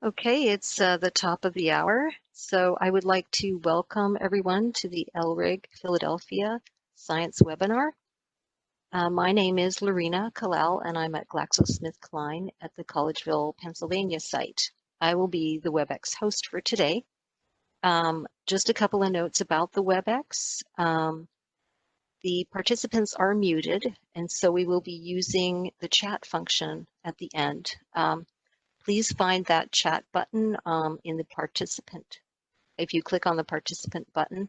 Okay, it's the top of the hour, so I would like to welcome everyone to the LRIG Philadelphia Science Webinar. My name is Lorena Kalal, and I'm at GlaxoSmithKline at the Collegeville, Pennsylvania site. I will be the WebEx host for today. Just a couple of notes about the WebEx. The participants are muted, and so we will be using the chat function at the end. Please find that chat button in the participant. If you click on the participant button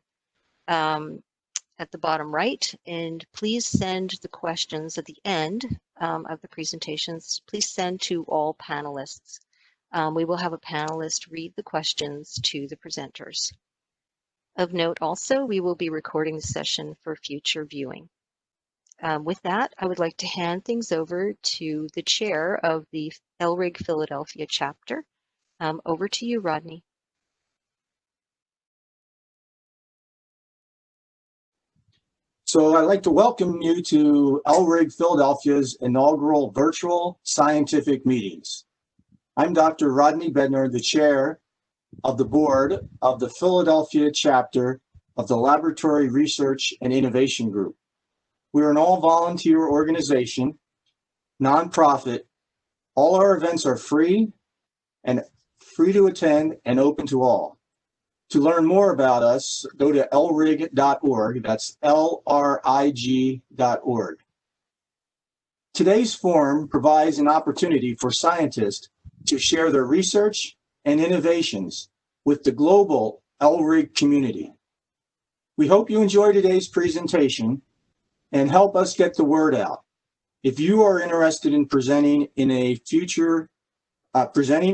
at the bottom right, and please send the questions at the end of the presentations, please send to all panelists. We will have a panelist read the questions to the presenters. Of note also, we will be recording the session for future viewing. With that, I would like to hand things over to the chair of the LRIG Philadelphia chapter. Over to you, Rodney. So I'd like to welcome you to LRIG Philadelphia's inaugural virtual scientific meetings. I'm Dr. Rodney Bednar, the chair of the board of the Philadelphia chapter of the Laboratory Research and Innovation Group. We're an all-volunteer organization, nonprofit. All our events are free to attend and open to all. To learn more about us, go to lrig.org. That's LRIG.org. Today's forum provides an opportunity for scientists to share their research and innovations with the global LRIG community. We hope you enjoy today's presentation and help us get the word out. If you are interested in presenting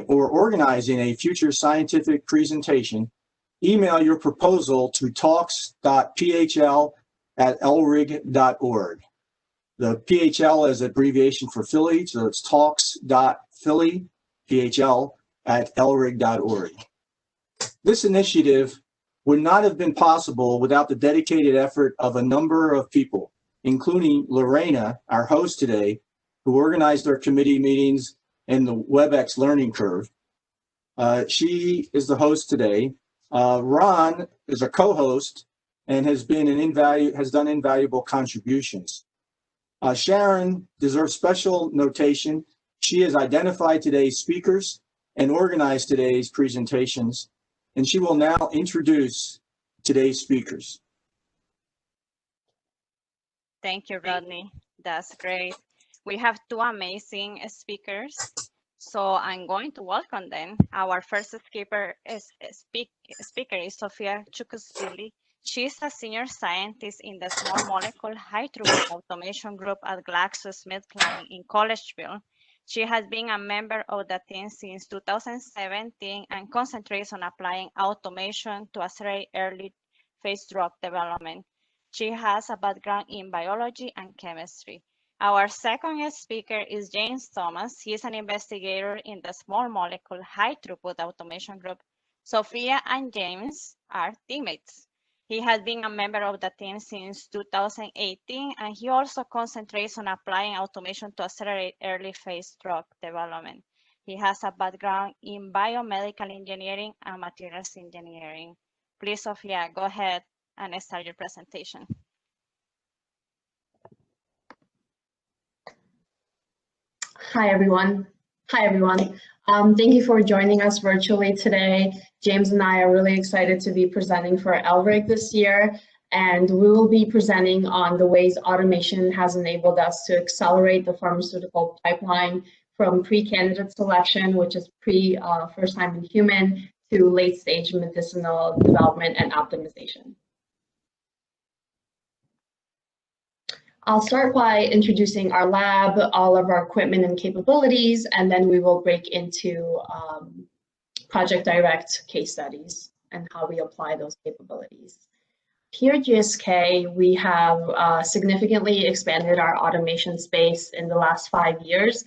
or organizing a future scientific presentation, email your proposal to talks.phl@lrig.org. The PHL is abbreviation for Philly, so it's talks.philly, PHL@lrig.org. This initiative would not have been possible without the dedicated effort of a number of people, including Lorena, our host today, who organized our committee meetings and the WebEx learning curve. She is the host today. Ron is a co-host and has done invaluable contributions. Sharon deserves special notation. She has identified today's speakers and organized today's presentations, and she will now introduce today's speakers. Thank you, Rodney. That's great. We have two amazing speakers, so I'm going to welcome them. Our first speaker is Sofia Kochiashvili. She's a senior scientist in the small molecule high-throughput automation group at GlaxoSmithKline in Kochiashvili. She has been a member of the team since 2017 and concentrates on applying automation to accelerate early phase drug development. She has a background in biology and chemistry. Our second speaker is James Thomas. He is an investigator in the small molecule high-throughput automation group. Sofia and James are teammates. He has been a member of the team since 2018, and he also concentrates on applying automation to accelerate early phase drug development. He has a background in biomedical engineering and materials engineering. Please, Sofia, go ahead and start your presentation. Hi, everyone. Thank you for joining us virtually today. James and I are really excited to be presenting for LRIG this year, and we will be presenting on the ways automation has enabled us to accelerate the pharmaceutical pipeline from pre-candidate selection, which is first time in human, to late-stage medicinal development and optimization. I'll start by introducing our lab, all of our equipment and capabilities, and then we will break into Project Direct case studies and how we apply those capabilities. Here at GSK, we have significantly expanded our automation space in the last 5 years,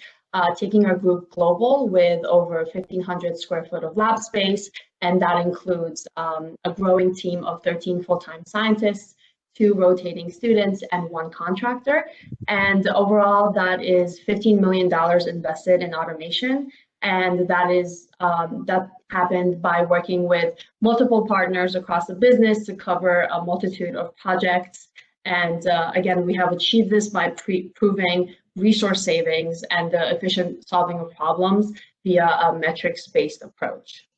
taking our group global with over 1,500 square foot of lab space, and that includes a growing team of 13 full-time scientists, 2 rotating students, and 1 contractor. And overall, that is $15 million invested in automation. And that happened by working with multiple partners across the business to cover a multitude of projects. And again, we have achieved this by proving resource savings and the efficient solving of problems via a metrics-based approach.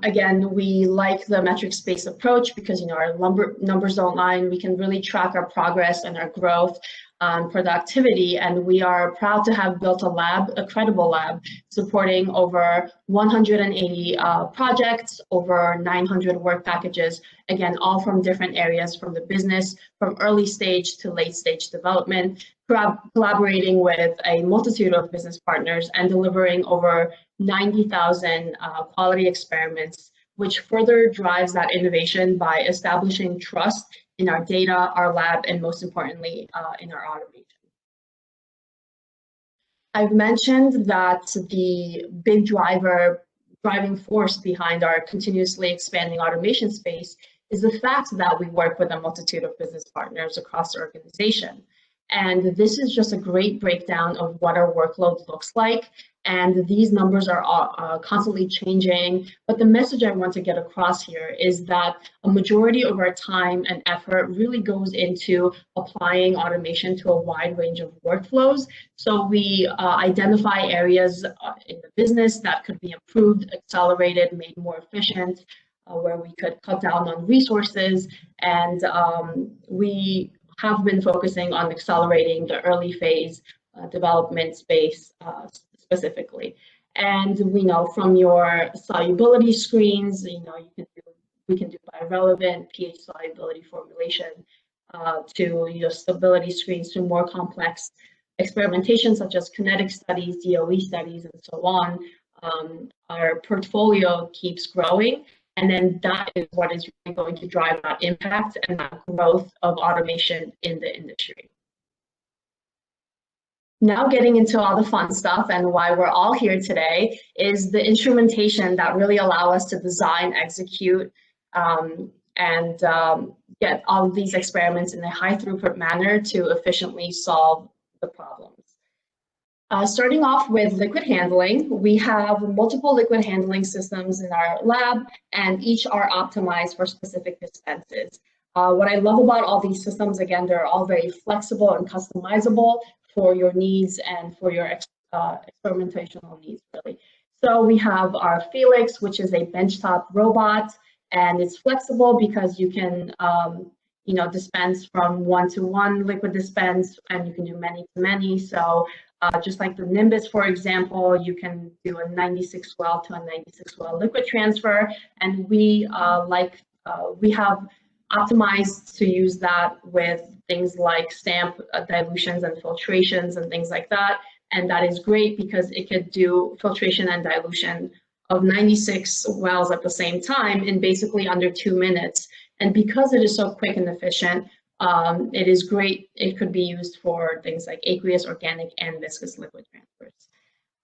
Again, we like the metrics-based approach because our numbers don't lie, and we can really track our progress and our growth, productivity, and we are proud to have built a credible lab, supporting over 180 projects, over 900 work packages, again, all from different areas from the business, from early stage to late stage development, collaborating with a multitude of business partners and delivering over 90,000 quality experiments, which further drives that innovation by establishing trust in our data, our lab, and most importantly, in our automation. I've mentioned that the big driving force behind our continuously expanding automation space is the fact that we work with a multitude of business partners across the organization. And this is just a great breakdown of what our workload looks like. And these numbers are constantly changing. But the message I want to get across here is that a majority of our time and effort really goes into applying automation to a wide range of workflows. So we identify areas in the business that could be improved, accelerated, made more efficient, where we could cut down on resources. And we have been focusing on accelerating the early phase development space specifically. And we know from your solubility screens, we can do by relevant pH solubility formulation to stability screens to more complex experimentation such as kinetic studies, DOE studies, and so on. Our portfolio keeps growing. And then that is what is really going to drive that impact and that growth of automation in the industry. Now getting into all the fun stuff and why we're all here today is the instrumentation that really allow us to design, execute, and get all of these experiments in a high throughput manner to efficiently solve the problems. Starting off with liquid handling, we have multiple liquid handling systems in our lab, and each are optimized for specific dispenses. What I love about all these systems, again, they're all very flexible and customizable for your needs and for your experimentational needs, really. So we have our Felix, which is a benchtop robot, and it's flexible because you can dispense from one-to-one liquid dispense, and you can do many-to-many. So just like the Nimbus, for example, you can do a 96 well to a 96 well liquid transfer, and we have optimized to use that with things like stamp dilutions and filtrations and things like that. And that is great because it could do filtration and dilution of 96 wells at the same time in basically under 2 minutes. And because it is so quick and efficient, it is great. It could be used for things like aqueous, organic, and viscous liquid transfers.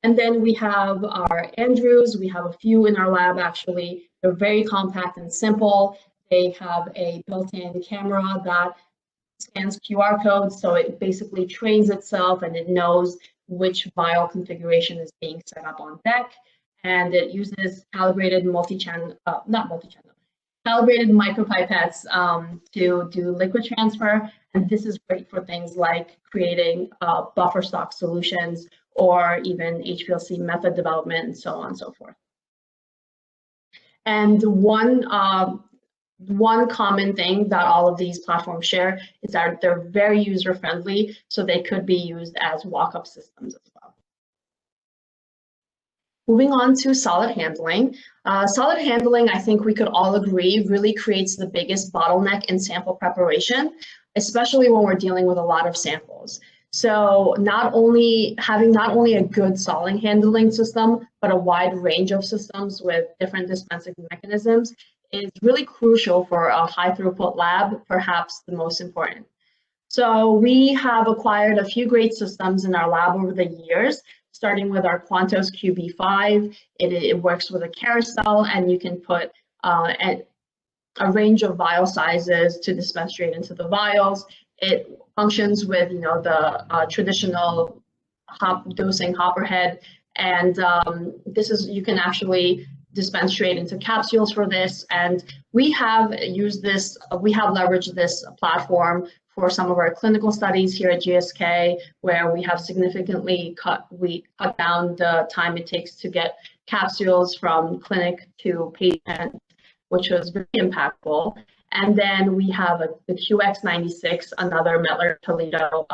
And then we have our Andrews. We have a few in our lab, actually. They're very compact and simple. They have a built-in camera that scans QR codes, so it basically trains itself and it knows which vial configuration is being set up on deck. And it uses calibrated calibrated micropipettes to do liquid transfer. And this is great for things like creating buffer stock solutions or even HPLC method development and so on and so forth. And one common thing that all of these platforms share is that they're very user-friendly, so they could be used as walk-up systems as well. Moving on to solid handling. Solid handling, I think we could all agree, really creates the biggest bottleneck in sample preparation, especially when we're dealing with a lot of samples. So having not only a good solid handling system, but a wide range of systems with different dispensing mechanisms is really crucial for a high throughput lab, perhaps the most important. So we have acquired a few great systems in our lab over the years, starting with our Quantos QB5. It works with a carousel, and you can put a range of vial sizes to dispense straight into the vials. It functions with the traditional dosing hopperhead, and you can actually dispense straight into capsules for this. And we have leveraged this platform for some of our clinical studies here at GSK, where we have significantly cut down the time it takes to get capsules from clinic to patient, which was very impactful. And then we have the QX96, another Mettler-Toledo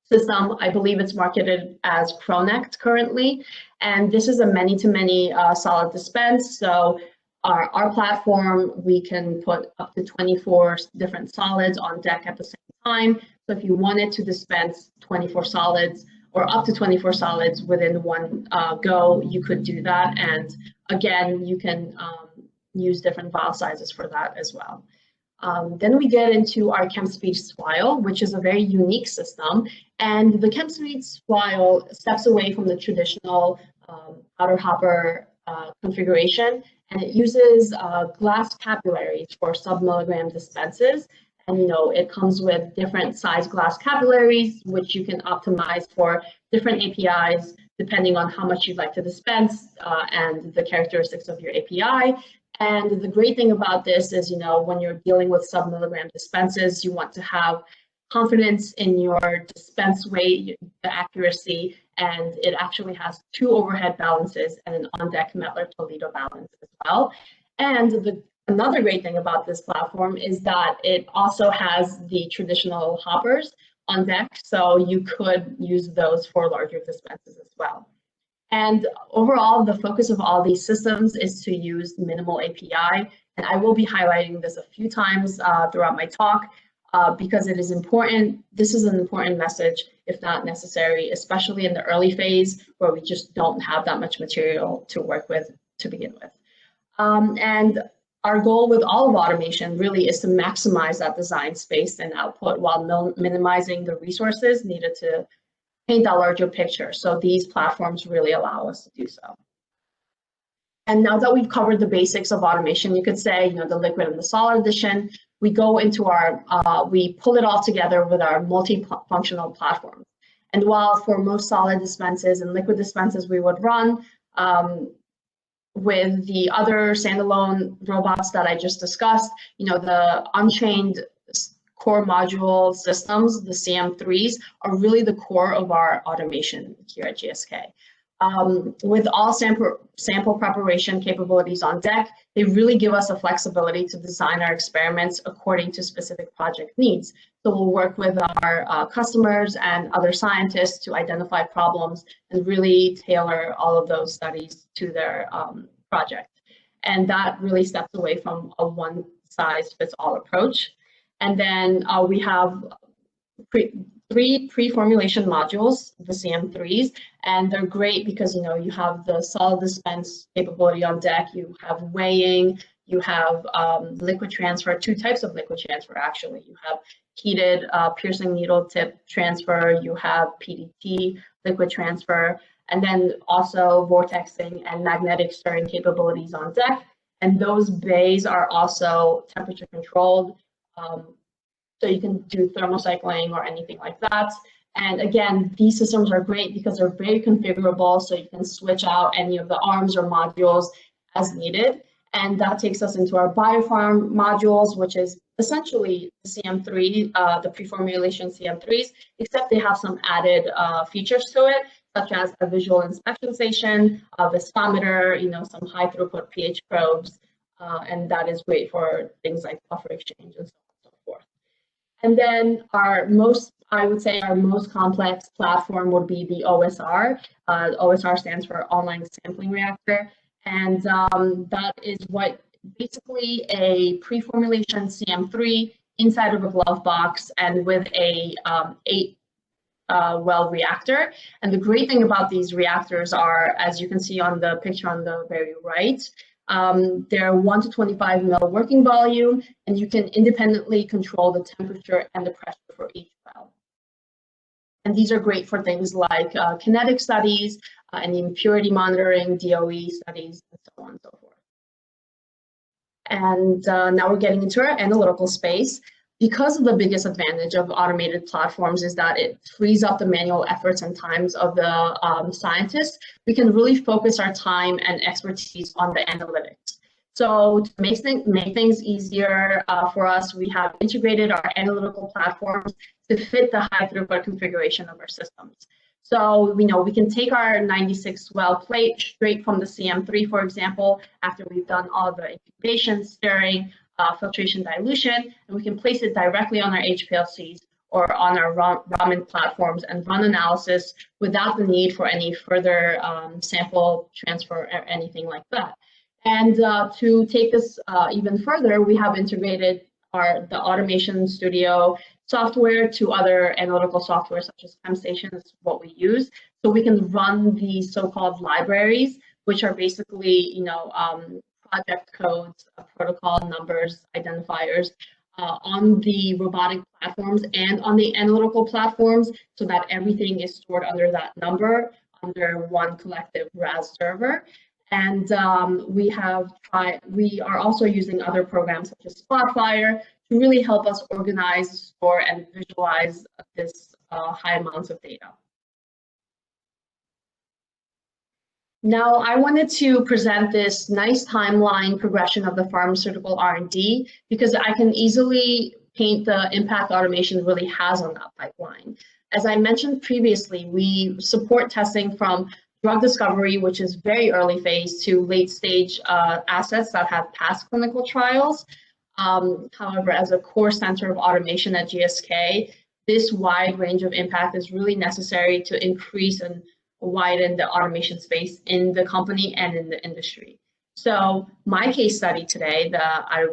system. I believe it's marketed as Cronect currently. And this is a many-to-many solid dispense. So our platform, we can put up to 24 different solids on deck at the same time. So if you wanted to dispense 24 solids or up to 24 solids within one go, you could do that. And again, you can use different vial sizes for that as well. Then we get into our ChemSpeed vial, which is a very unique system. And the ChemSpeed vial steps away from the traditional powder hopper configuration, and it uses glass capillaries for sub-milligram dispenses. And it comes with different size glass capillaries, which you can optimize for different APIs depending on how much you'd like to dispense and the characteristics of your API. And the great thing about this is, when you're dealing with sub-milligram dispenses, you want to have confidence in your dispense weight, the accuracy, and it actually has 2 overhead balances and an on-deck Mettler-Toledo balance as well. And another great thing about this platform is that it also has the traditional hoppers on deck, so you could use those for larger dispenses as well. And overall, the focus of all these systems is to use minimal API. And I will be highlighting this a few times throughout my talk because it is important. This is an important message, if not necessary, especially in the early phase where we just don't have that much material to work with to begin with. And our goal with all of automation really is to maximize that design space and output while minimizing the resources needed to paint that larger picture. So these platforms really allow us to do so. And now that we've covered the basics of automation, you could say, the liquid and the solid addition, we go into we pull it all together with our multifunctional platform. And while for most solid dispenses and liquid dispenses we would run with the other standalone robots that I just discussed, the unchained core module systems, the CM3s, are really the core of our automation here at GSK. With all sample preparation capabilities on deck, they really give us the flexibility to design our experiments according to specific project needs. So we'll work with our customers and other scientists to identify problems and really tailor all of those studies to their project. And that really steps away from a one-size-fits-all approach. And then we have 3 pre-formulation modules, the CM3s, and they're great because you have the solid dispense capability on deck, you have weighing, you have liquid transfer, 2 types of liquid transfer actually. You have heated piercing needle tip transfer, you have PDT liquid transfer, and then also vortexing and magnetic stirring capabilities on deck. And those bays are also temperature controlled. So you can do thermocycling or anything like that. And again, these systems are great because they're very configurable, so you can switch out any of the arms or modules as needed. And that takes us into our biopharm modules, which is essentially the CM3, the pre-formulation CM3s, except they have some added features to it, such as a visual inspection station, a viscometer, some high-throughput pH probes, and that is great for things like buffer exchange and so on and so forth. And then I would say our most complex platform would be the OSR. OSR stands for Online Sampling Reactor. And that is what basically a pre-formulation CM3 inside of a glove box and with a 8-well reactor. And the great thing about these reactors are, as you can see on the picture on the very right, they're 1 to 25 ml working volume, and you can independently control the temperature and the pressure for each well. And these are great for things like kinetic studies, and impurity monitoring, DOE studies, and so on and so forth. And now we're getting into our analytical space. Because of the biggest advantage of automated platforms is that it frees up the manual efforts and times of the scientists, we can really focus our time and expertise on the analytics. So to make things easier for us, we have integrated our analytical platforms to fit the high throughput configuration of our systems. So we know we can take our 96 well plate straight from the CM3, for example, after we've done all the incubation, stirring, filtration, dilution, and we can place it directly on our HPLCs or on our Raman platforms and run analysis without the need for any further sample transfer or anything like that. And to take this even further, we have integrated the Automation Studio software to other analytical software such as ChemStation is what we use. So we can run these so-called libraries, which are basically, project codes, protocol numbers, identifiers on the robotic platforms and on the analytical platforms so that everything is stored under that number under one collective RAS server. And we are also using other programs such as Spotfire to really help us organize, store, and visualize this high amounts of data. Now, I wanted to present this nice timeline progression of the pharmaceutical R&D because I can easily paint the impact automation really has on that pipeline. As I mentioned previously, we support testing from drug discovery, which is very early phase, to late stage assets that have passed clinical trials. However, as a core center of automation at GSK, this wide range of impact is really necessary to increase and widen the automation space in the company and in the industry. So my case study today that I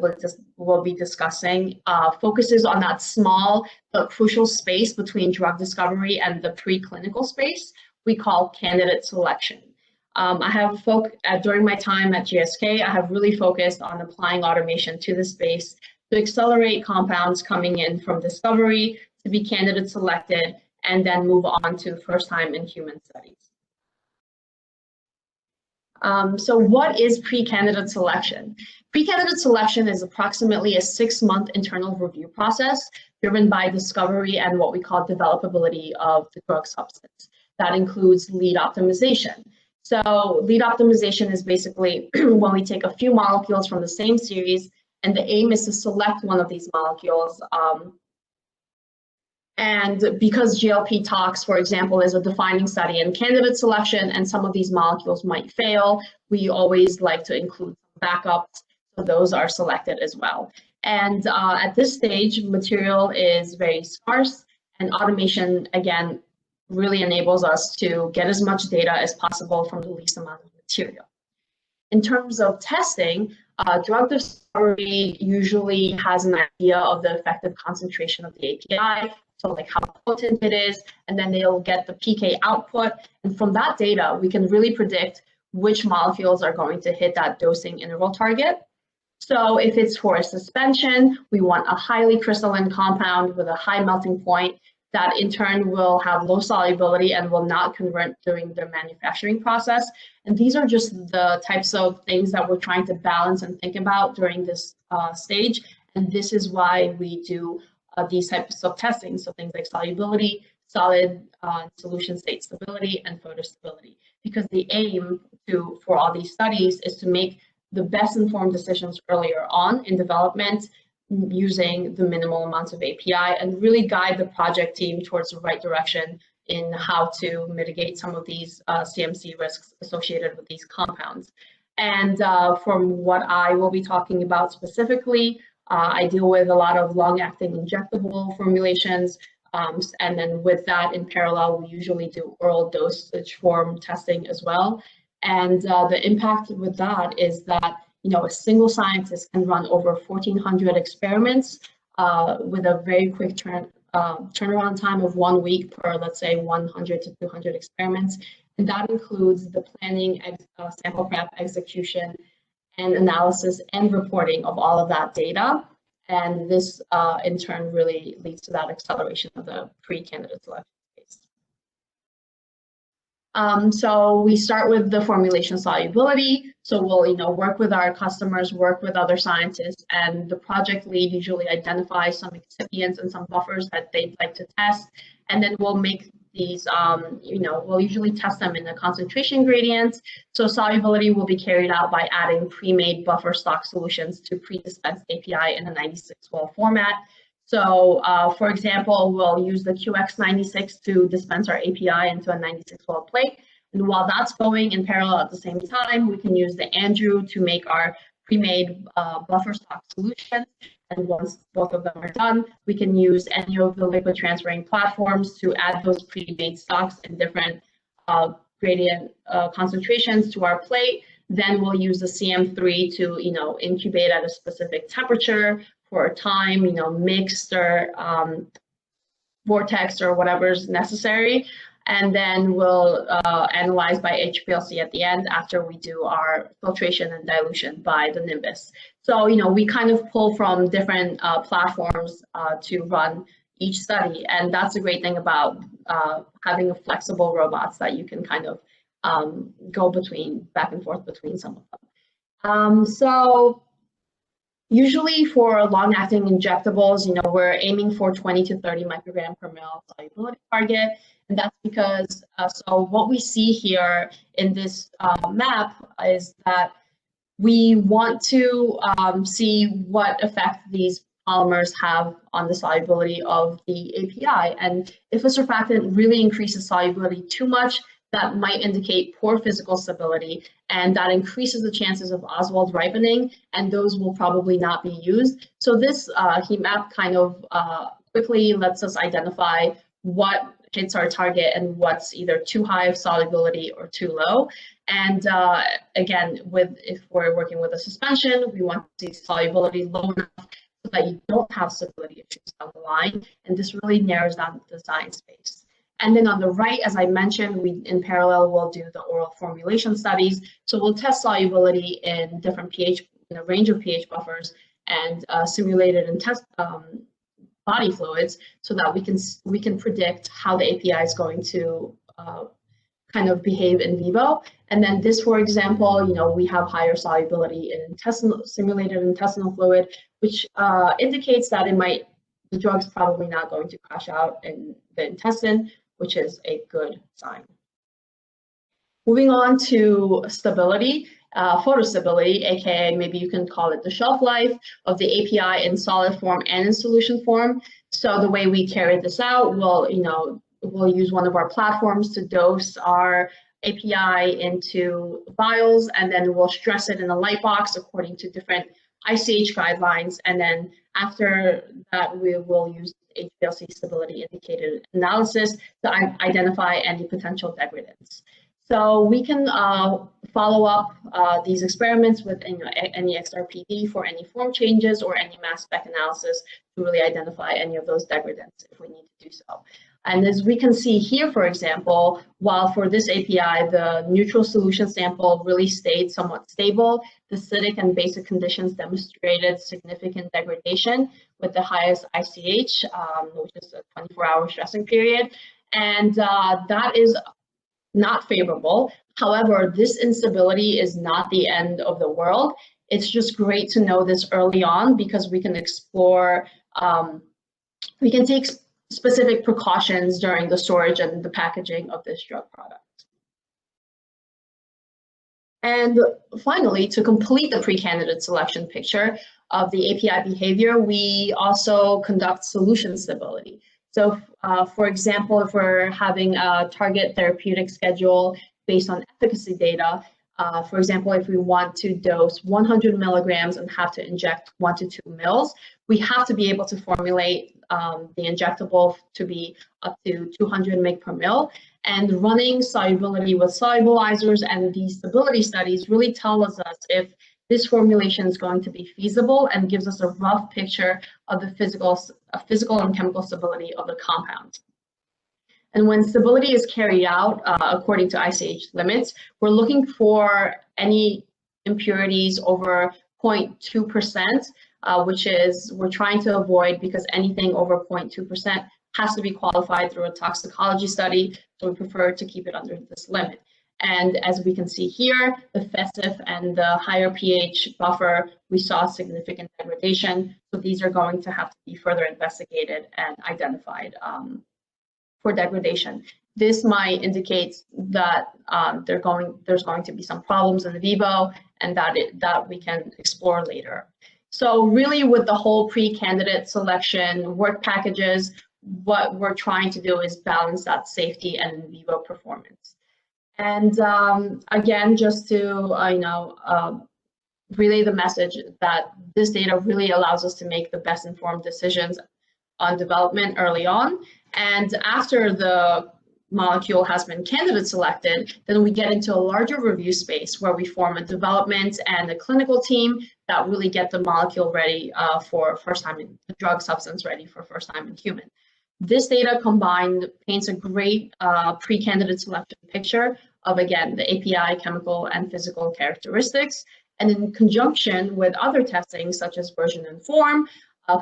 will be discussing focuses on that small but crucial space between drug discovery and the preclinical space we call candidate selection. During my time at GSK, I have really focused on applying automation to the space to accelerate compounds coming in from discovery to be candidate selected and then move on to first time in human studies. So what is pre-candidate selection? Pre-candidate selection is approximately a 6-month internal review process driven by discovery and what we call developability of the drug substance. That includes lead optimization. So lead optimization is basically when we take a few molecules from the same series and the aim is to select one of these molecules. And because GLP tox, for example, is a defining study in candidate selection and some of these molecules might fail, we always like to include backups, so those are selected as well. And at this stage, material is very scarce and automation, again, really enables us to get as much data as possible from the least amount of material. In terms of testing, drug discovery usually has an idea of the effective concentration of the API, so like how potent it is, and then they'll get the PK output. And from that data, we can really predict which molecules are going to hit that dosing interval target. So if it's for a suspension, we want a highly crystalline compound with a high melting point that in turn will have low solubility and will not convert during the manufacturing process. And these are just the types of things that we're trying to balance and think about during this stage. And this is why we do these types of testing. So things like solubility, solid solution state stability, and photostability. Because the aim for all these studies is to make the best informed decisions earlier on in development using the minimal amounts of API and really guide the project team towards the right direction in how to mitigate some of these CMC risks associated with these compounds. And from what I will be talking about specifically, I deal with a lot of long-acting injectable formulations, and then with that in parallel, we usually do oral dosage form testing as well. And the impact with that is that a single scientist can run over 1,400 experiments with a very quick turnaround time of 1 week per, let's say, 100 to 200 experiments. And that includes the planning, sample prep, execution, and analysis and reporting of all of that data. And this, in turn, really leads to that acceleration of the pre-candidate selection phase. So we start with the formulation solubility. So we'll work with our customers, work with other scientists, and the project lead usually identifies some excipients and some buffers that they'd like to test. And then we'll make these, we'll usually test them in the concentration gradients. So solubility will be carried out by adding pre-made buffer stock solutions to pre-dispensed API in a 96-well format. So for example, we'll use the QX96 to dispense our API into a 96-well plate. And while that's going in parallel at the same time, we can use the Andrew to make our pre-made buffer stock solutions. And once both of them are done, we can use any of the liquid transferring platforms to add those pre-made stocks in different gradient concentrations to our plate. Then we'll use the CM3 to incubate at a specific temperature for a time, mixed or vortex or whatever's necessary. And then we'll analyze by HPLC at the end after we do our filtration and dilution by the Nimbus. So, we kind of pull from different platforms to run each study. And that's a great thing about having a flexible robots that you can kind of go back and forth between some of them. So usually for long-acting injectables, we're aiming for 20 to 30 microgram per ml solubility target. And that's because, so what we see here in this map is that we want to see what effect these polymers have on the solubility of the API. And if a surfactant really increases solubility too much, that might indicate poor physical stability, and that increases the chances of Oswald ripening, and those will probably not be used. So this heat map kind of quickly lets us identify what hits our target and what's either too high of solubility or too low. And again, if we're working with a suspension, we want to see solubility low enough so that you don't have stability issues down the line, and this really narrows down the design space. And then on the right, as I mentioned, we in parallel will do the oral formulation studies. So we'll test solubility in different pH, in a range of pH buffers, and simulated and test body fluids, so that we can predict how the API is going to kind of behave in vivo. And then this, for example, we have higher solubility in simulated intestinal fluid, which indicates that the drug's probably not going to crash out in the intestine, which is a good sign. Moving on to stability, photostability, aka maybe you can call it the shelf life of the API in solid form and in solution form. So the way we carry this out, we'll use one of our platforms to dose our API into vials, and then we'll stress it in a light box according to different ICH guidelines. And then after that, we will use HPLC stability indicator analysis to identify any potential degradants. So we can follow up these experiments with any XRPD for any form changes or any mass spec analysis to really identify any of those degradants if we need to do so. And as we can see here, for example, while for this API, the neutral solution sample really stayed somewhat stable, the acidic and basic conditions demonstrated significant degradation with the highest ICH, which is a 24-hour stressing period. And that is not favorable. However, this instability is not the end of the world. It's just great to know this early on, because we can explore, we can take specific precautions during the storage and the packaging of this drug product. And finally, to complete the pre-candidate selection picture of the API behavior, we also conduct solution stability. So for example, if we're having a target therapeutic schedule based on efficacy data, for example, if we want to dose 100 milligrams and have to inject 1 to 2 mils, we have to be able to formulate the injectable to be up to 200 mg per mil. And running solubility with solubilizers and these stability studies really tell us if this formulation is going to be feasible and gives us a rough picture of the physical and chemical stability of the compound. And when stability is carried out according to ICH limits, we're looking for any impurities over 0.2%, which is we're trying to avoid, because anything over 0.2% has to be qualified through a toxicology study, so we prefer to keep it under this limit. And as we can see here, the FESIF and the higher pH buffer, we saw significant degradation. So these are going to have to be further investigated and identified for degradation. This might indicate that there's going to be some problems in vivo, and that we can explore later. So really, with the whole pre-candidate selection work packages, what we're trying to do is balance that safety and in vivo performance. And again, just to relay the message that this data really allows us to make the best informed decisions on development early on. And after the molecule has been candidate selected, then we get into a larger review space where we form a development and a clinical team that really get the molecule ready for first time in the drug substance ready for first time in human. This data combined paints a great pre-candidate selection picture of, again, the API chemical and physical characteristics. And in conjunction with other testing, such as version and form,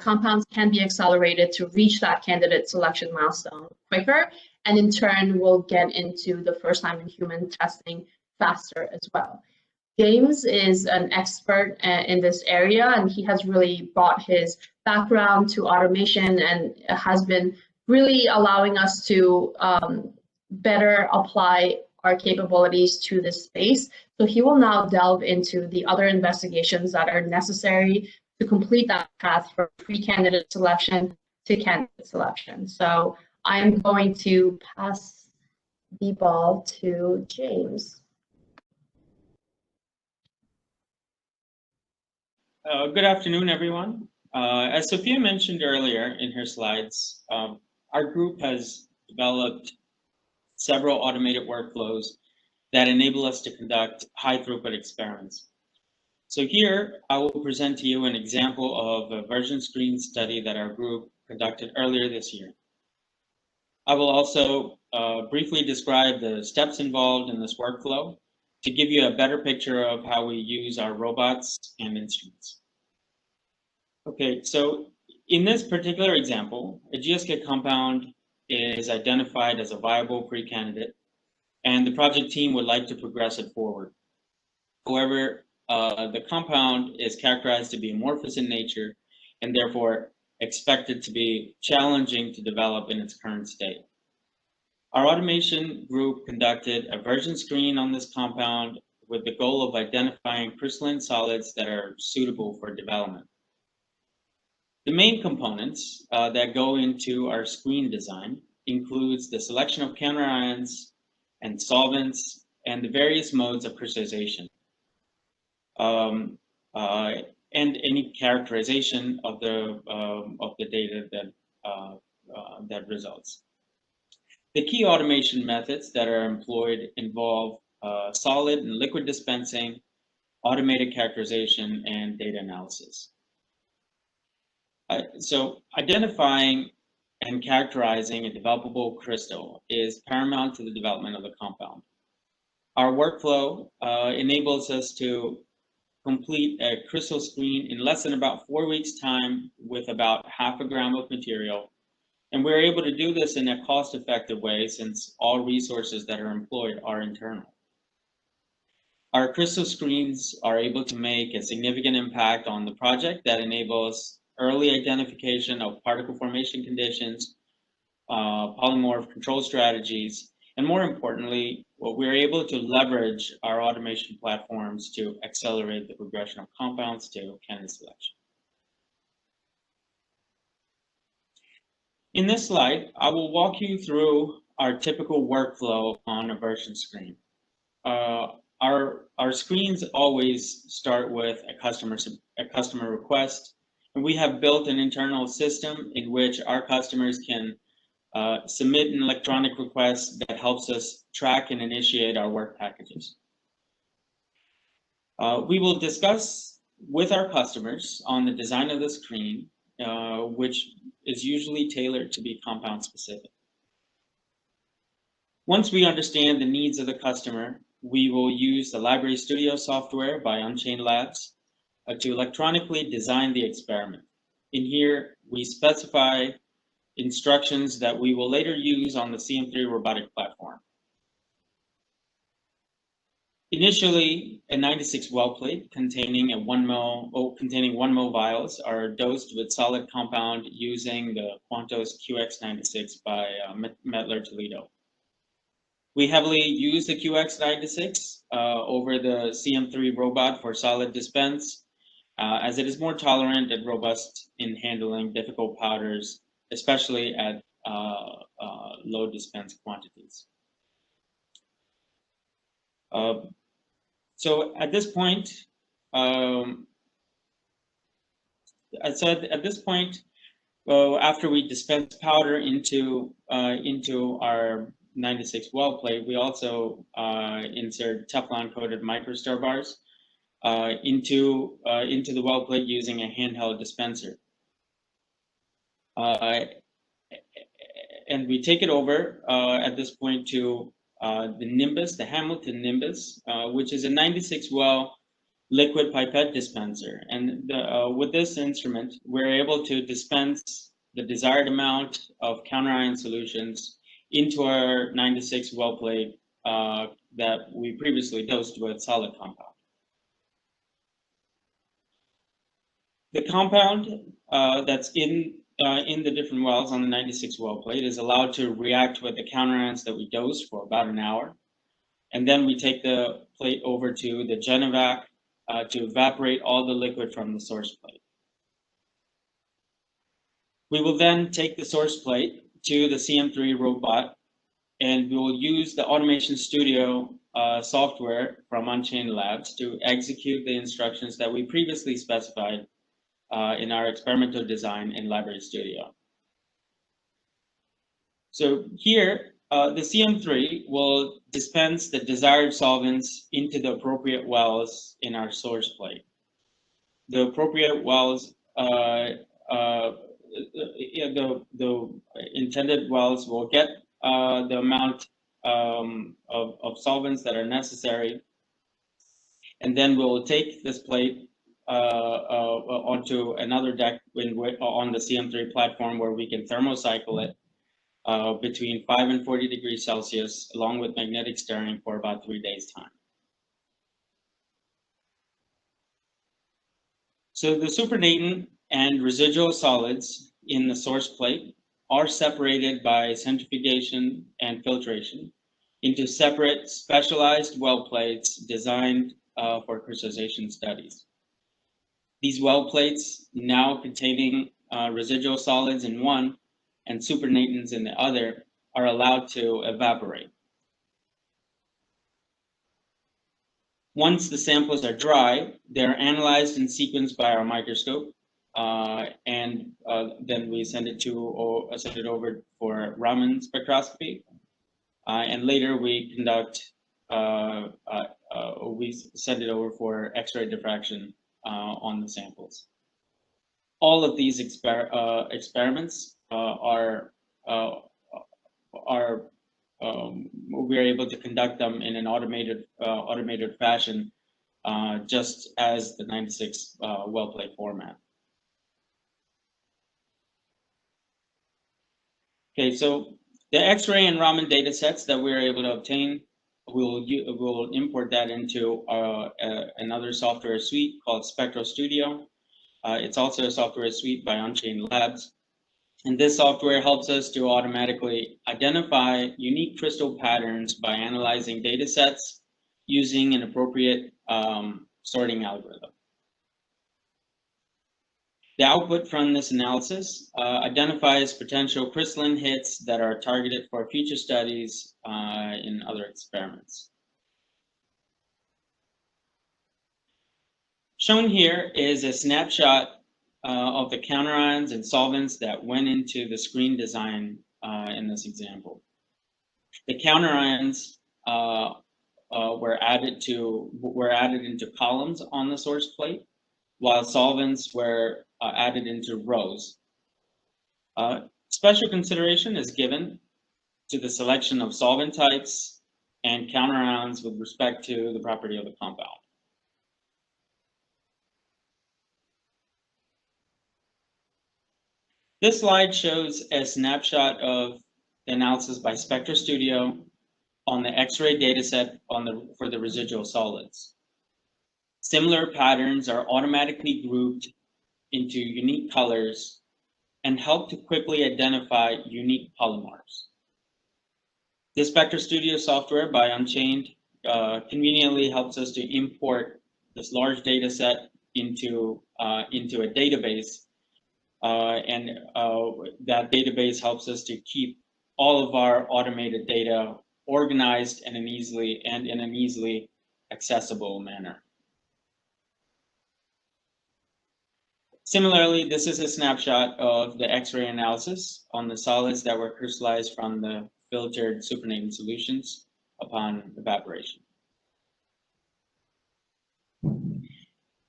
compounds can be accelerated to reach that candidate selection milestone quicker. And in turn, we'll get into the first time in human testing faster as well. James is an expert in this area, and he has really brought his background to automation and has been really allowing us to better apply our capabilities to this space. So he will now delve into the other investigations that are necessary to complete that path from pre-candidate selection to candidate selection. So I'm going to pass the ball to James. Good afternoon, everyone. As Sofia mentioned earlier in her slides, our group has developed several automated workflows that enable us to conduct high-throughput experiments. So here, I will present to you an example of a version screen study that our group conducted earlier this year. I will also briefly describe the steps involved in this workflow to give you a better picture of how we use our robots and instruments. Okay, so in this particular example, a GSK compound is identified as a viable pre-candidate, and the project team would like to progress it forward. However, the compound is characterized to be amorphous in nature and therefore expected to be challenging to develop in its current state. Our automation group conducted a version screen on this compound with the goal of identifying crystalline solids that are suitable for development. The main components that go into our screen design includes the selection of counterions and solvents and the various modes of crystallization, and any characterization of the data that results. The key automation methods that are employed involve solid and liquid dispensing, automated characterization, and data analysis. So identifying and characterizing a developable crystal is paramount to the development of the compound. Our workflow enables us to complete a crystal screen in less than about 4 weeks' time with about half a gram of material. And we're able to do this in a cost-effective way since all resources that are employed are internal. Our crystal screens are able to make a significant impact on the project that enables early identification of particle formation conditions, polymorph control strategies, and more importantly, we're able to leverage our automation platforms to accelerate the progression of compounds to candidate selection. In this slide, I will walk you through our typical workflow on a version screen. Our screens always start with a customer request, and we have built an internal system in which our customers can submit an electronic request that helps us track and initiate our work packages. We will discuss with our customers on the design of the screen, which is usually tailored to be compound specific. Once we understand the needs of the customer, we will use the Library Studio software by Unchained Labs to electronically design the experiment. In here, we specify instructions that we will later use on the CM3 robotic platform. Initially, a 96 well plate containing 1 ml vials are dosed with solid compound using the Quantos QX96 by Mettler Toledo. We heavily use the QX96 over the CM3 robot for solid dispense, as it is more tolerant and robust in handling difficult powders, especially at low dispense quantities. So at this point, after we dispense powder into our 96 well plate, we also insert Teflon coated microstar bars into the well plate using a handheld dispenser. And we take it over at this point to the Nimbus, the Hamilton Nimbus, which is a 96 well liquid pipette dispenser. And with this instrument, we're able to dispense the desired amount of counter-ion solutions into our 96 well plate that we previously dosed with solid compound. The compound that's in the different wells on the 96 well plate is allowed to react with the counter-ions that we dosed for about an hour. And then we take the plate over to the Genevac to evaporate all the liquid from the source plate. We will then take the source plate to the CM3 robot, and we will use the Automation Studio software from Unchained Labs to execute the instructions that we previously specified in our experimental design in Library Studio. So here, the CM3 will dispense the desired solvents into the appropriate wells in our source plate. The appropriate wells, the intended wells will get the amount of solvents that are necessary, and then we'll take this plate onto another deck on the CM3 platform where we can thermocycle it between 5 and 40 degrees Celsius along with magnetic stirring for about 3 days' time. So the supernatant and residual solids in the source plate are separated by centrifugation and filtration into separate specialized well plates designed for crystallization studies. These well plates, now containing residual solids in one and supernatants in the other, are allowed to evaporate. Once the samples are dry, they're analyzed and sequenced by our microscope, and then we send it over for Raman spectroscopy, and later we conduct we send it over for X-ray diffraction on the samples. All of these experiments we are able to conduct them in an automated fashion, just as the 96 well plate format. Okay, so the X-ray and Raman data sets that we're able to obtain, we'll import that into another software suite called Spectral Studio. It's also a software suite by Unchained Labs. And this software helps us to automatically identify unique crystal patterns by analyzing data sets using an appropriate sorting algorithm. The output from this analysis identifies potential crystalline hits that are targeted for future studies in other experiments. Shown here is a snapshot of the counter-ions and solvents that went into the screen design in this example. The counter-ions were added into columns on the source plate, while solvents were added into rows. Special consideration is given to the selection of solvent types and counter-ions with respect to the property of the compound. This slide shows a snapshot of the analysis by SpectraStudio on the X-ray dataset for the residual solids. Similar patterns are automatically grouped into unique colors and help to quickly identify unique polymorphs. The SpectraStudio software by Unchained conveniently helps us to import this large data set into a database, and that database helps us to keep all of our automated data organized in an easily accessible manner. Similarly, this is a snapshot of the X-ray analysis on the solids that were crystallized from the filtered supernatant solutions upon evaporation.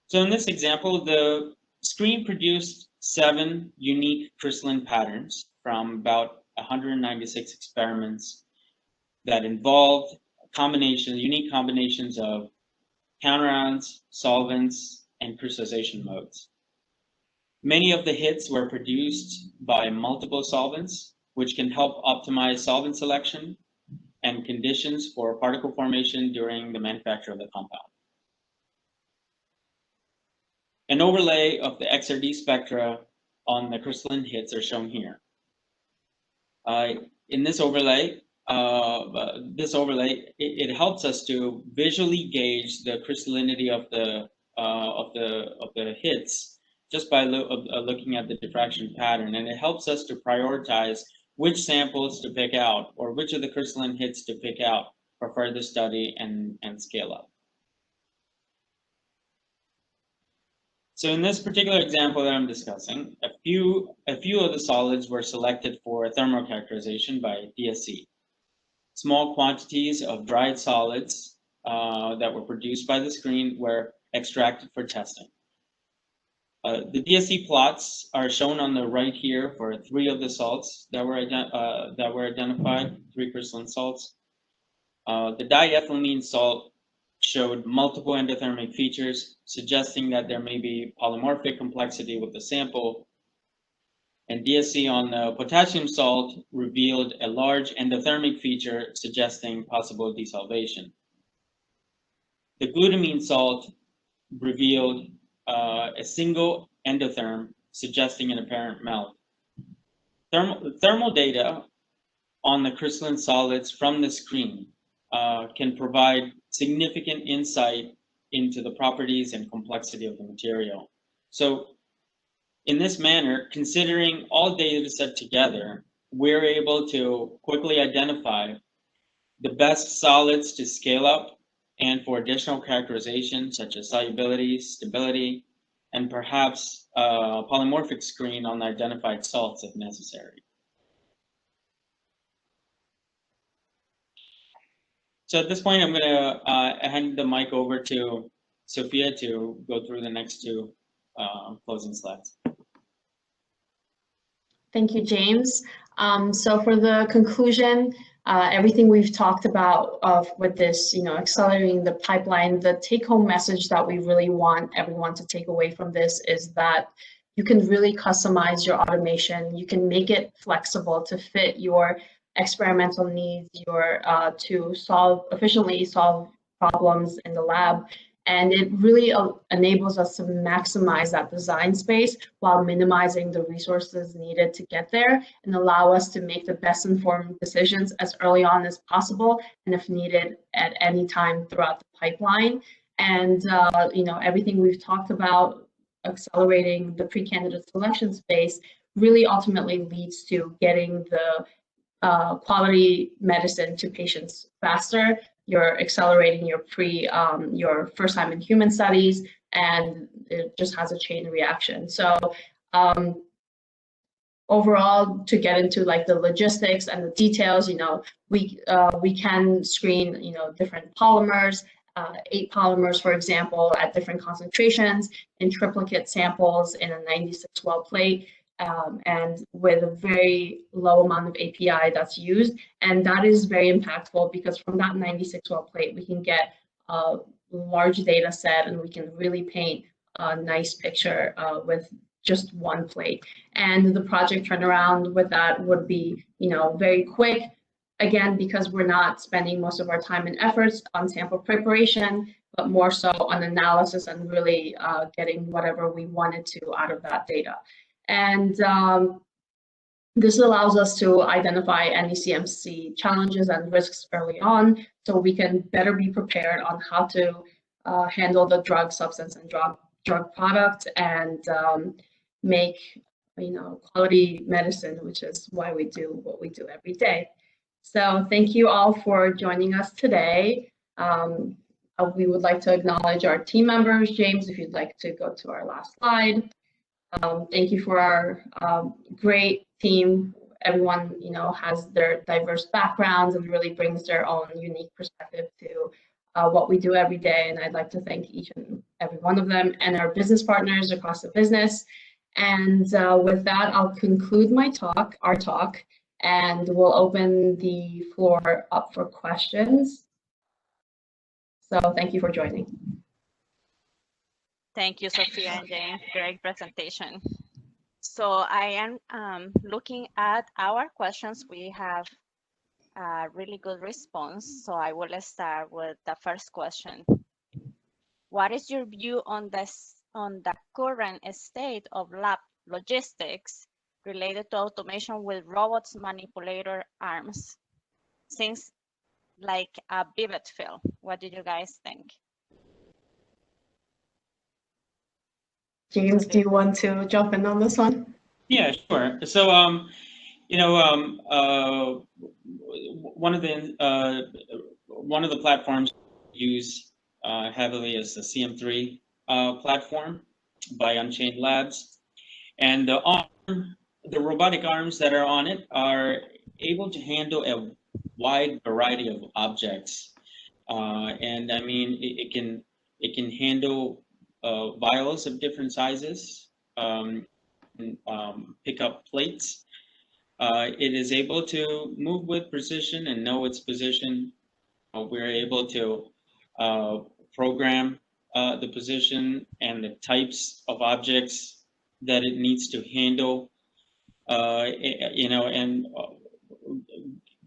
So in this example, the screen produced 7 unique crystalline patterns from about 196 experiments that involved unique combinations of counterions, solvents, and crystallization modes. Many of the hits were produced by multiple solvents, which can help optimize solvent selection and conditions for particle formation during the manufacture of the compound. An overlay of the XRD spectra on the crystalline hits are shown here. In this overlay, it helps us to visually gauge the crystallinity of the hits just by looking at the diffraction pattern, and it helps us to prioritize which samples to pick out or which of the crystalline hits to pick out for further study and scale up. So in this particular example that I'm discussing, a few of the solids were selected for thermal characterization by DSC. Small quantities of dried solids that were produced by the screen were extracted for testing. The DSC plots are shown on the right here for 3 of the salts that were identified, 3 crystalline salts. The diethylamine salt showed multiple endothermic features, suggesting that there may be polymorphic complexity with the sample. And DSC on the potassium salt revealed a large endothermic feature, suggesting possible desolvation. The glutamine salt revealed a single endotherm, suggesting an apparent melt. Thermal data on the crystalline solids from the screen can provide significant insight into the properties and complexity of the material. So in this manner, considering all data set together, we're able to quickly identify the best solids to scale up and for additional characterization such as solubility, stability, and perhaps a polymorphic screen on the identified salts if necessary. So at this point, I'm going to hand the mic over to Sofia to go through the next 2 closing slides. Thank you, James. So for the conclusion, everything we've talked about with this, accelerating the pipeline, the take-home message that we really want everyone to take away from this is that you can really customize your automation. You can make it flexible to fit your experimental needs, to efficiently solve problems in the lab. And it really enables us to maximize that design space while minimizing the resources needed to get there, and allow us to make the best informed decisions as early on as possible, and if needed at any time throughout the pipeline. And everything we've talked about, accelerating the pre-candidate selection space, really ultimately leads to getting the quality medicine to patients faster. You're accelerating your first time in human studies, and it just has a chain reaction. So overall, to get into like the logistics and the details, we can screen different polymers, 8 polymers, for example, at different concentrations in triplicate samples in a 96 well plate. And with a very low amount of API that's used. And that is very impactful because from that 96 well plate, we can get a large data set and we can really paint a nice picture with just one plate. And the project turnaround with that would be, very quick. Again, because we're not spending most of our time and efforts on sample preparation, but more so on analysis and really getting whatever we wanted to out of that data. And this allows us to identify any CMC challenges and risks early on, so we can better be prepared on how to handle the drug substance and drug product and make quality medicine, which is why we do what we do every day. So thank you all for joining us today. We would like to acknowledge our team members. James, if you'd like to go to our last slide. Thank you for our great team. Everyone, has their diverse backgrounds and really brings their own unique perspective to what we do every day. And I'd like to thank each and every one of them and our business partners across the business. And with that, I'll conclude our talk, and we'll open the floor up for questions. So thank you for joining. Thank you, Sofia and James. Great presentation. So I am looking at our questions. We have a really good response. So I will start with the first question. What is your view on the current state of lab logistics related to automation with robots manipulator arms? Things like a pivot fill. What do you guys think? James, do you want to jump in on this one? Yeah, sure. So, one of the platforms used heavily is the CM3 platform by Unchained Labs, and the robotic arms that are on it are able to handle a wide variety of objects, and I mean it can handle vials of different sizes, pick up plates. It is able to move with precision and know its position. We're able to program the position and the types of objects that it needs to handle. And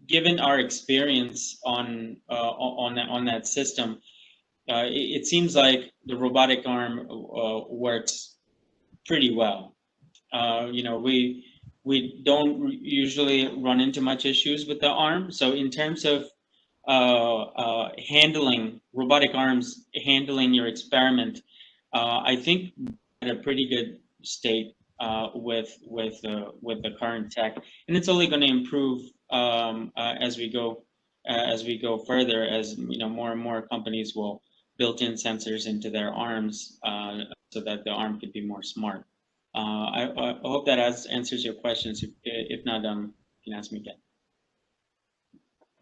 given our experience on that system, it seems like the robotic arm works pretty well. We don't usually run into much issues with the arm. So in terms of handling robotic arms, handling your experiment, I think at a pretty good state with the current tech, and it's only going to improve as we go further, as more and more companies will built-in sensors into their arms so that the arm could be more smart. I hope that answers your questions. If not, you can ask me again.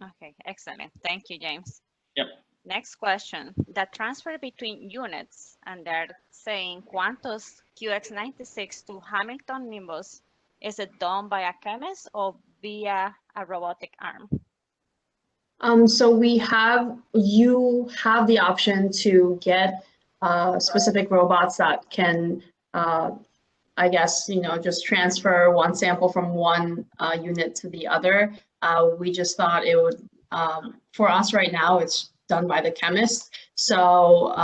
Okay, excellent. Thank you, James. Yep. Next question. The transfer between units, and they're saying Quantus QX96 to Hamilton Nimbus, is it done by a chemist or via a robotic arm? So you have the option to get specific robots that can, I guess, just transfer one sample from one unit to the other. We just thought it would, for us right now, it's done by the chemist. So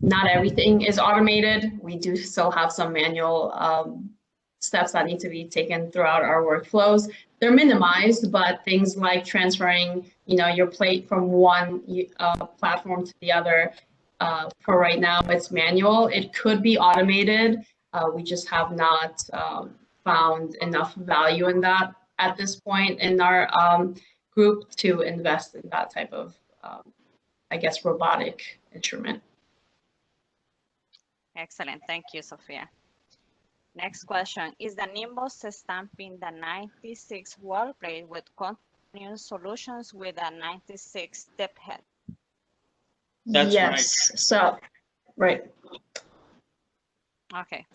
not everything is automated. We do still have some manual steps that need to be taken throughout our workflows. They're minimized, but things like transferring, your plate from one platform to the other, for right now, it's manual. It could be automated. We just have not found enough value in that at this point in our group to invest in that type of, I guess, robotic instrument. Excellent. Thank you, Sofia. Next question. Is the Nimbus stamping the 96 wall plate with continuous solutions with a 96 dip head? That's yes. Right. So, right. Okay.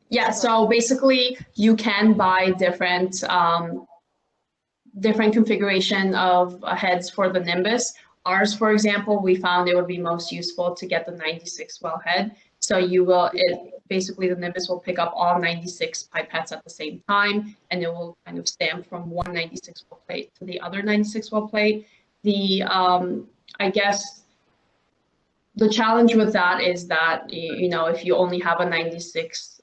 Yeah, so basically you can buy different configuration of heads for the Nimbus. Ours, for example, we found it would be most useful to get the 96 well head So you will, basically the Nimbus will pick up all 96 pipettes at the same time, and it will kind of stamp from one 96 well plate to the other 96 well plate. I guess the challenge with that is that, you know, if you only have a 96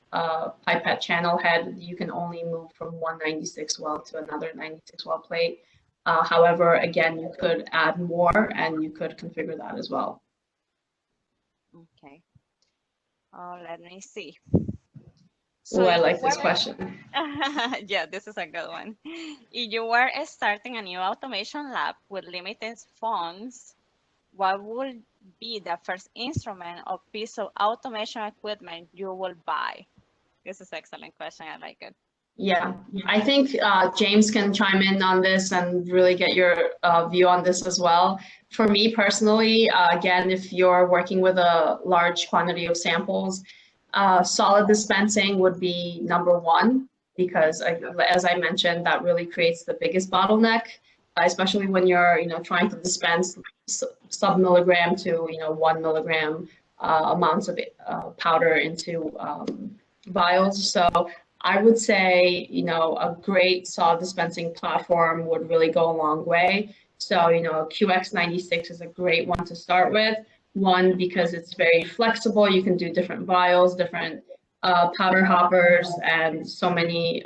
pipette channel head, you can only move from one 96 well to another 96 well plate. However, again, you could add more and you could configure that as well. Okay. Let me see. So I if like you this were- question. Yeah, this is a good one. If you were starting a new automation lab with limited funds, what would be the first instrument or piece of automation equipment you will buy? This is an excellent question. I like it. Yeah, I think James can chime in on this and really get your view on this as well. For me personally, again, if you're working with a large quantity of samples, solid dispensing would be number one, because as I mentioned, that really creates the biggest bottleneck, especially when you're, you know, trying to dispense sub-milligram to, you know, 1 milligram amounts of powder into vials. So I would say, you know, a great solid dispensing platform would really go a long way. So, you know, QX96 is a great one to start with. One, because it's very flexible. You can do different vials, different powder hoppers, and so many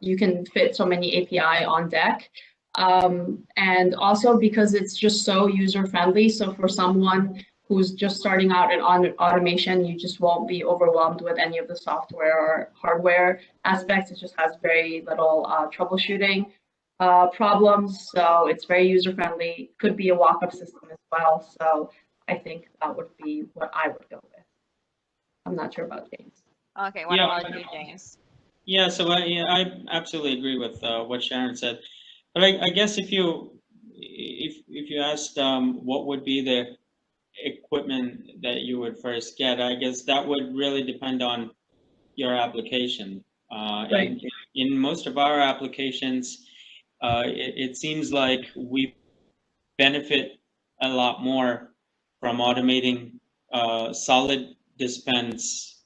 you can fit so many API on deck. And also because it's just so user friendly. So for someone who's just starting out in automation, you just won't be overwhelmed with any of the software or hardware aspects. It just has very little troubleshooting problems. So it's very user friendly, could be a walk-up system as well. So I think that would be what I would go with. I'm not sure about James. Okay, what about you, James? Yeah, so I absolutely agree with what Sharon said. But I guess if you asked what would be the equipment that you would first get, I guess that would really depend on your application. Right. And in most of our applications, it seems like we benefit a lot more from automating solid dispense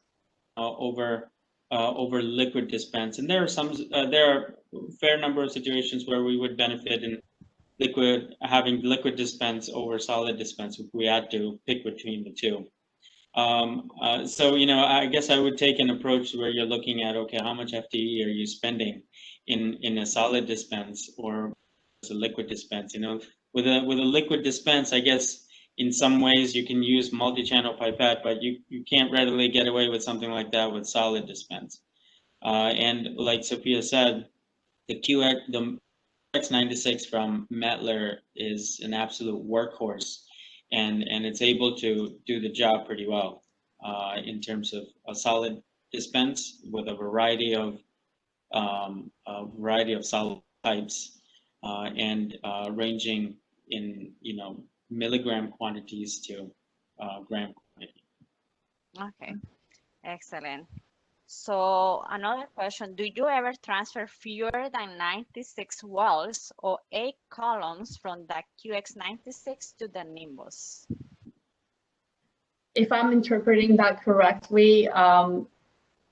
over liquid dispense. And there are a fair number of situations where we would benefit in having liquid dispense over solid dispense if we had to pick between the two. So, you know, I guess I would take an approach where you're looking at, okay, how much FTE are you spending in a solid dispense or a liquid dispense? You know, with a liquid dispense, I guess in some ways you can use multi-channel pipette, but you can't readily get away with something like that with solid dispense. And like Sofia said, the QX96 from Mettler is an absolute workhorse, and it's able to do the job pretty well in terms of a solid dispense with a variety of solid types and ranging in, you know, milligram quantities to gram quantity. Okay, excellent. So another question, do you ever transfer fewer than 96 wells or 8 columns from the QX96 to the Nimbus? If I'm interpreting that correctly,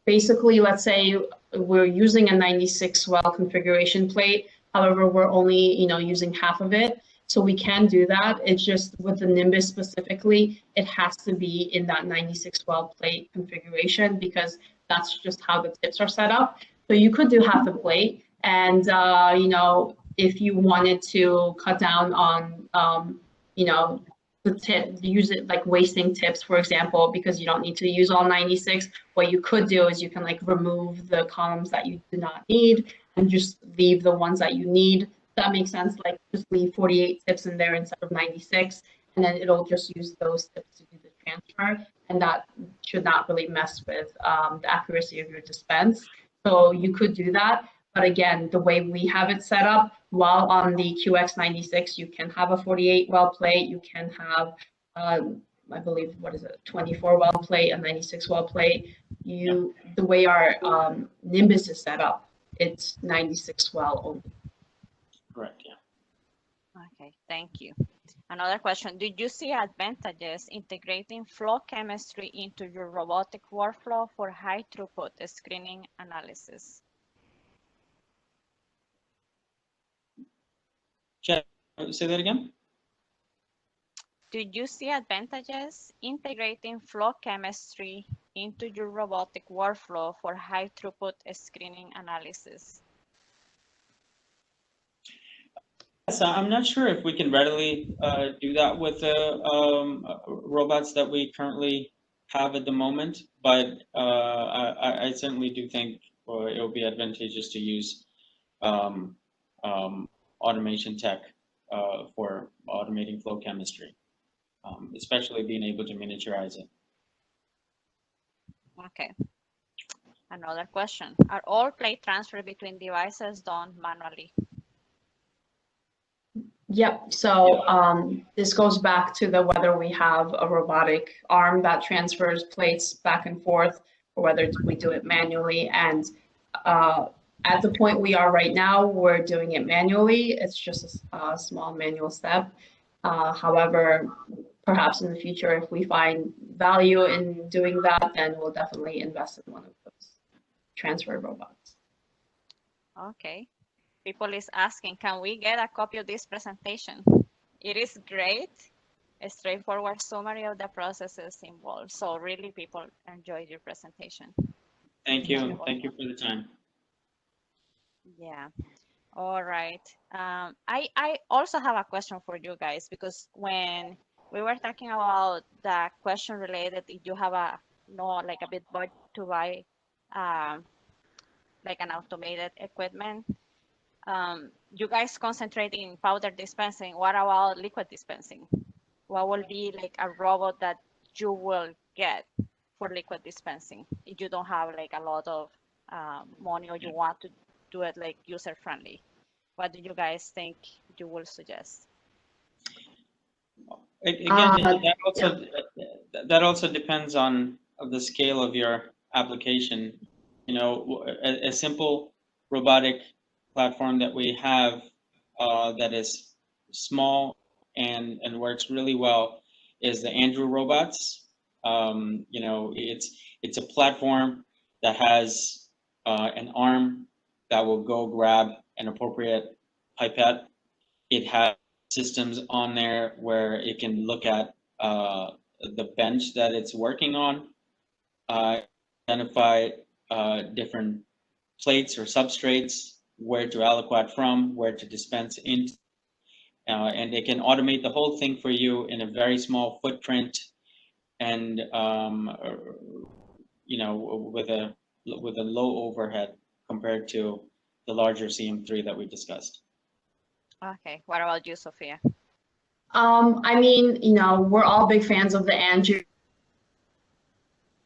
basically, let's say we're using a 96 well configuration plate. However, we're only, you know, using half of it. So we can do that. It's just with the Nimbus specifically, it has to be in that 96 well plate configuration because that's just how the tips are set up. So you could do half the plate. And, you know, if you wanted to cut down on, you know, the tip, use it like wasting tips, for example, because you don't need to use all 96. What you could do is you can like remove the columns that you do not need and just leave the ones that you need. That makes sense. Like just leave 48 tips in there instead of 96, and then it'll just use those tips to do the transfer. And that should not really mess with the accuracy of your dispense. So you could do that. But again, the way we have it set up, while on the QX96, you can have a 48 well plate, you can have, I believe, 24 well plate, a 96 well plate. The way our Nimbus is set up, it's 96 well only. Correct, yeah. Okay, thank you. Another question, did you see advantages integrating flow chemistry into your robotic workflow for high throughput screening analysis? Say that again? Did you see advantages integrating flow chemistry into your robotic workflow for high throughput screening analysis? Yes, I'm not sure if we can readily do that with the robots that we currently have at the moment, but I certainly do think it will be advantageous to use automation tech for automating flow chemistry, especially being able to miniaturize it. Okay. Another question, are all plate transfer between devices done manually? Yep, so this goes back to the whether we have a robotic arm that transfers plates back and forth, or whether we do it manually. And at the point we are right now, we're doing it manually. It's just a small manual step. However, perhaps in the future, if we find value in doing that, then we'll definitely invest in one of those transfer robots. Okay. People is asking, can we get a copy of this presentation? It is great, a straightforward summary of the processes involved. So really people enjoyed your presentation. Thank you. Thank you for the time. Yeah. All right. I also have a question for you guys, because when we were talking about the question related, if you have like a bit budget to buy like an automated equipment, you guys concentrate in powder dispensing. What about liquid dispensing? What will be like a robot that you will get for liquid dispensing if you don't have like a lot of money, or you want to do it like user friendly? What do you guys think you will suggest? Again, that also depends on the scale of your application. You know, a simple robotic platform that we have that is small and works really well is the Andrew robots. You know, it's a platform that has an arm that will go grab an appropriate pipette. It has systems on there where it can look at the bench that it's working on, identify different plates or substrates, where to aliquot from, where to dispense into, and it can automate the whole thing for you in a very small footprint, and you know, with a low overhead compared to the larger CM3 that we discussed. Okay, what about you, Sofia? I mean, you know, we're all big fans of the Andrew.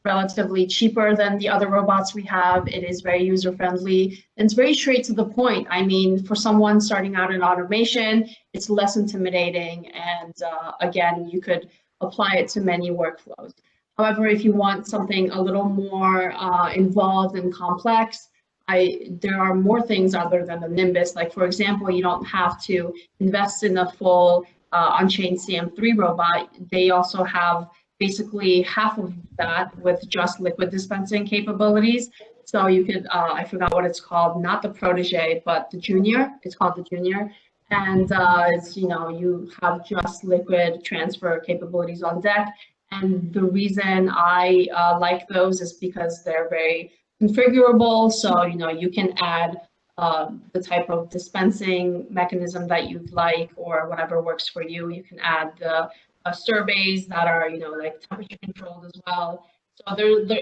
Relatively cheaper than the other robots we have. It is very user friendly and it's very straight to the point. I mean, for someone starting out in automation, it's less intimidating, and again, you could apply it to many workflows. However, if you want something a little more involved and complex, there are more things other than the Nimbus. Like, for example, you don't have to invest in a full Unchained CM3 robot. They also have basically half of that with just liquid dispensing capabilities. So you could, I forgot what it's called, not the Protege, but the Junior. It's called the Junior. And it's, you know, you have just liquid transfer capabilities on deck. And the reason I like those is because they're very configurable. So, you know, you can add the type of dispensing mechanism that you'd like, or whatever works for you. You can add the surveys that are, you know, like temperature controlled as well. So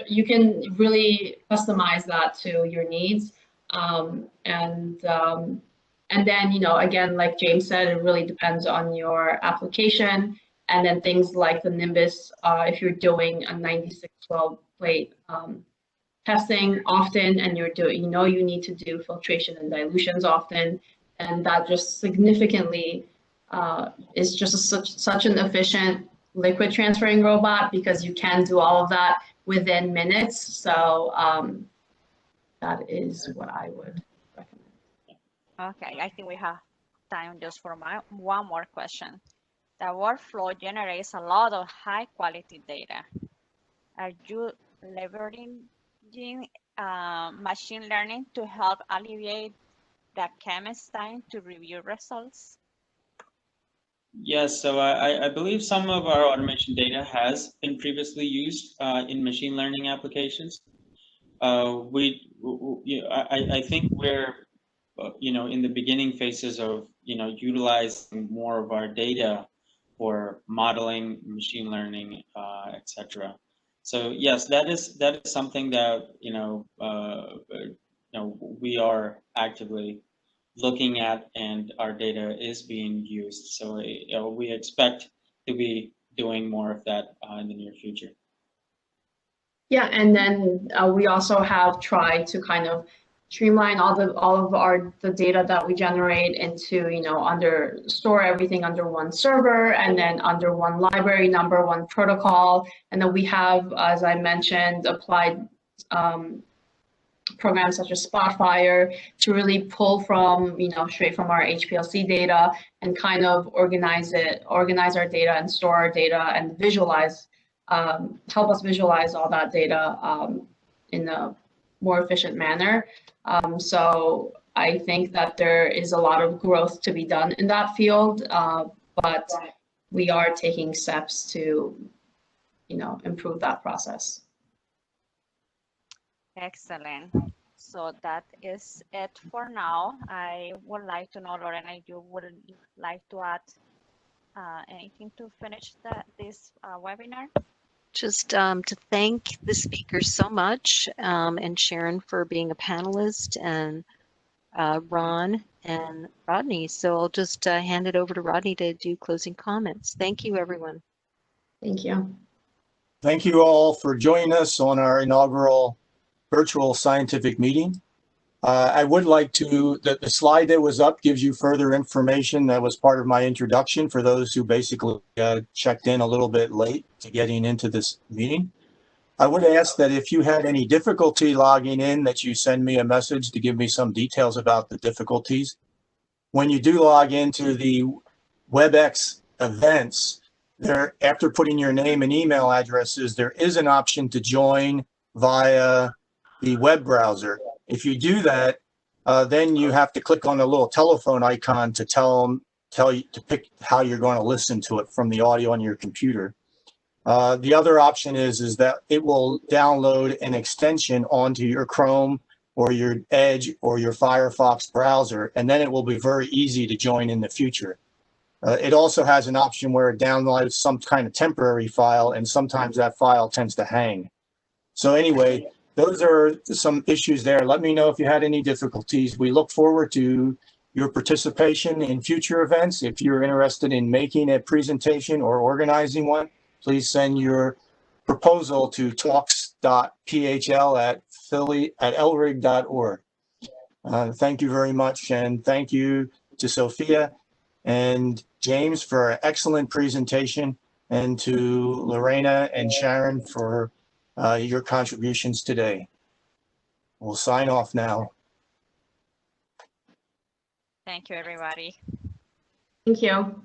you can really customize that to your needs. And then, you know, again, like James said, it really depends on your application. And then things like the Nimbus, if you're doing a 9612 plate testing often, and you're doing, you know, you need to do filtration and dilutions often, and that just significantly is just such an efficient liquid transferring robot, because you can do all of that within minutes. So that is what I would recommend. Okay, I think we have time just for one more question. The workflow generates a lot of high quality data. Are you leveraging machine learning to help alleviate the chemist's time to review results? Yes, so I believe some of our automation data has been previously used in machine learning applications. I think we're in the beginning phases of utilizing more of our data for modeling, machine learning, etc. So yes, that is something that we are actively looking at, and our data is being used. So we expect to be doing more of that in the near future. Yeah, and then we also have tried to kind of streamline all of the data that we generate into, store everything under one server and then under one library number, one protocol. And then we have, as I mentioned, applied programs such as Spotfire to really pull from, straight from our HPLC data and kind of organize our data and store our data and visualize, help us visualize all that data in a more efficient manner. So I think that there is a lot of growth to be done in that field, but we are taking steps to, improve that process. Excellent. So that is it for now. I would like to know, Lorena, if you would like to add anything to finish this webinar? Just to thank the speakers so much, and Sharon for being a panelist, and Ron and Rodney. So I'll just hand it over to Rodney to do closing comments. Thank you, everyone. Thank you. Thank you all for joining us on our inaugural virtual scientific meeting. I would like to, the slide that was up gives you further information that was part of my introduction for those who basically checked in a little bit late to getting into this meeting. I would ask that if you had any difficulty logging in, that you send me a message to give me some details about the difficulties. When you do log into the WebEx events, there, after putting your name and email addresses, there is an option to join via the web browser. If you do that, then you have to click on the little telephone icon to tell you to pick how you're going to listen to it from the audio on your computer. The other option is that it will download an extension onto your Chrome or your Edge or your Firefox browser, and then it will be very easy to join in the future. It also has an option where it downloads some kind of temporary file, and sometimes that file tends to hang. So anyway, those are some issues there. Let me know if you had any difficulties. We look forward to your participation in future events. If you're interested in making a presentation or organizing one, please send your proposal to talks.phl@lrig.org. Thank you very much, and thank you to Sofia and James for an excellent presentation, and to Lorena and Sharon for your contributions today. We'll sign off now. Thank you, everybody. Thank you.